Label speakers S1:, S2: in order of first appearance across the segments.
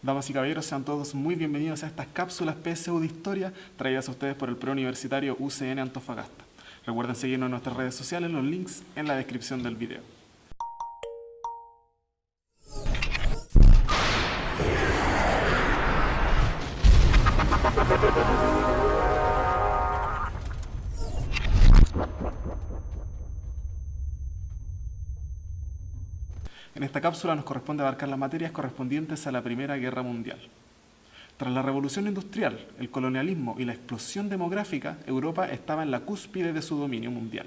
S1: Damas y caballeros, sean todos muy bienvenidos a estas cápsulas PSU de Historia traídas a ustedes por el preuniversitario UCN Antofagasta. Recuerden seguirnos en nuestras redes sociales, los links en la descripción del video. En esta cápsula nos corresponde abarcar las materias correspondientes a la Primera Guerra Mundial. Tras la Revolución Industrial, el colonialismo y la explosión demográfica, Europa estaba en la cúspide de su dominio mundial,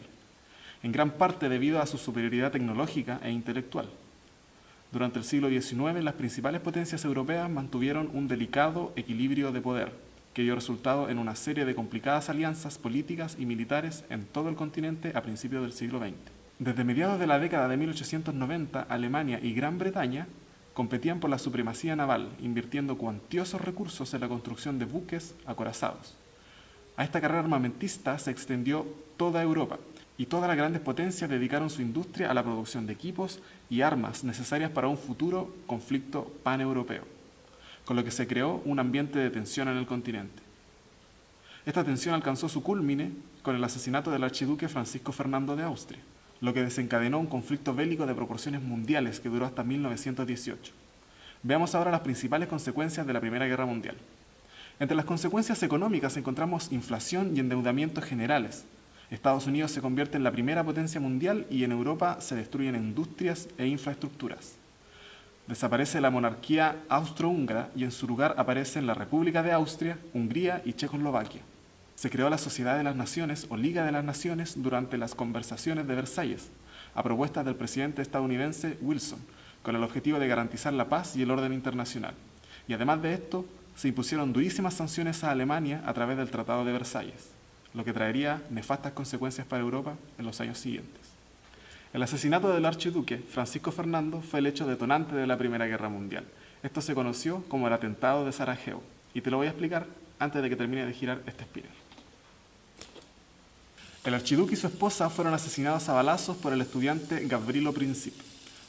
S1: en gran parte debido a su superioridad tecnológica e intelectual. Durante el siglo XIX, las principales potencias europeas mantuvieron un delicado equilibrio de poder, que dio resultado en una serie de complicadas alianzas políticas y militares en todo el continente a principios del siglo XX. Desde mediados de la década de 1890, Alemania y Gran Bretaña competían por la supremacía naval, invirtiendo cuantiosos recursos en la construcción de buques acorazados. A esta carrera armamentista se extendió toda Europa, y todas las grandes potencias dedicaron su industria a la producción de equipos y armas necesarias para un futuro conflicto paneuropeo, con lo que se creó un ambiente de tensión en el continente. Esta tensión alcanzó su cúlmine con el asesinato del archiduque Francisco Fernando de Austria, lo que desencadenó un conflicto bélico de proporciones mundiales que duró hasta 1918. Veamos ahora las principales consecuencias de la Primera Guerra Mundial. Entre las consecuencias económicas encontramos inflación y endeudamiento generales. Estados Unidos se convierte en la primera potencia mundial y en Europa se destruyen industrias e infraestructuras. Desaparece la monarquía austrohúngara y en su lugar aparecen la República de Austria, Hungría y Checoslovaquia. Se creó la Sociedad de las Naciones o Liga de las Naciones durante las conversaciones de Versalles, a propuesta del presidente estadounidense Wilson, con el objetivo de garantizar la paz y el orden internacional. Y además de esto, se impusieron durísimas sanciones a Alemania a través del Tratado de Versalles, lo que traería nefastas consecuencias para Europa en los años siguientes. El asesinato del archiduque Francisco Fernando fue el hecho detonante de la Primera Guerra Mundial. Esto se conoció como el atentado de Sarajevo, y te lo voy a explicar antes de que termine de girar este spinner. El archiduque y su esposa fueron asesinados a balazos por el estudiante Gavrilo Princip,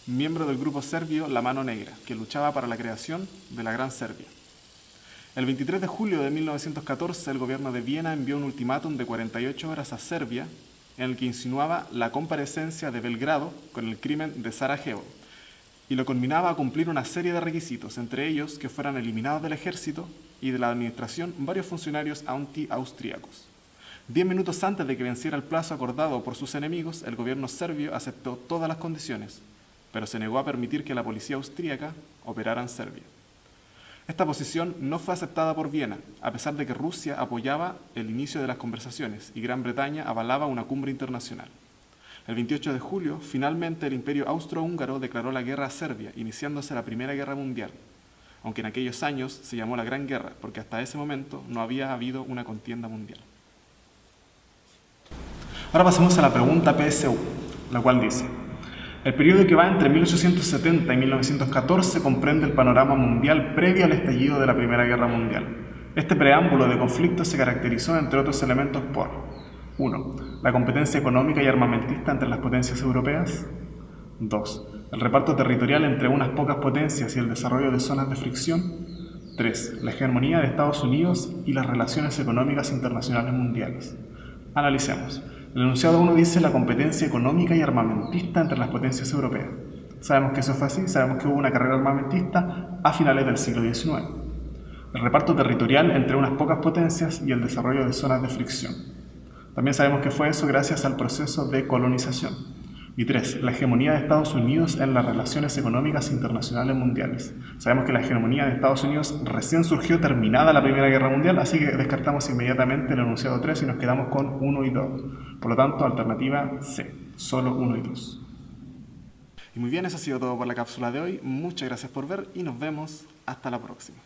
S1: miembro del grupo serbio La Mano Negra, que luchaba para la creación de la Gran Serbia. El 23 de julio de 1914, el gobierno de Viena envió un ultimátum de 48 horas a Serbia, en el que insinuaba la comparecencia de Belgrado con el crimen de Sarajevo, y lo conminaba a cumplir una serie de requisitos, entre ellos que fueran eliminados del ejército y de la administración varios funcionarios anti-austríacos. 10 minutos antes de que venciera el plazo acordado por sus enemigos, el gobierno serbio aceptó todas las condiciones, pero se negó a permitir que la policía austríaca operara en Serbia. Esta posición no fue aceptada por Viena, a pesar de que Rusia apoyaba el inicio de las conversaciones y Gran Bretaña avalaba una cumbre internacional. El 28 de julio, finalmente el Imperio Austrohúngaro declaró la guerra a Serbia, iniciándose la Primera Guerra Mundial, aunque en aquellos años se llamó la Gran Guerra, porque hasta ese momento no había habido una contienda mundial. Ahora pasemos a la pregunta PSU, la cual dice: el periodo que va entre 1870 y 1914 comprende el panorama mundial previo al estallido de la Primera Guerra Mundial. Este preámbulo de conflicto se caracterizó, entre otros elementos, por 1. La competencia económica y armamentista entre las potencias europeas. 2. El reparto territorial entre unas pocas potencias y el desarrollo de zonas de fricción. 3. La hegemonía de Estados Unidos y las relaciones económicas internacionales mundiales. Analicemos. El enunciado 1 dice la competencia económica y armamentista entre las potencias europeas. Sabemos que eso fue así, sabemos que hubo una carrera armamentista a finales del siglo XIX. El reparto territorial entre unas pocas potencias y el desarrollo de zonas de fricción. También sabemos que fue eso gracias al proceso de colonización. Y 3. La hegemonía de Estados Unidos en las relaciones económicas internacionales mundiales. Sabemos que la hegemonía de Estados Unidos recién surgió terminada la Primera Guerra Mundial, así que descartamos inmediatamente el enunciado 3 y nos quedamos con 1 y 2. Por lo tanto, alternativa C, solo 1 y 2. Y muy bien, eso ha sido todo por la cápsula de hoy. Muchas gracias por ver y nos vemos hasta la próxima.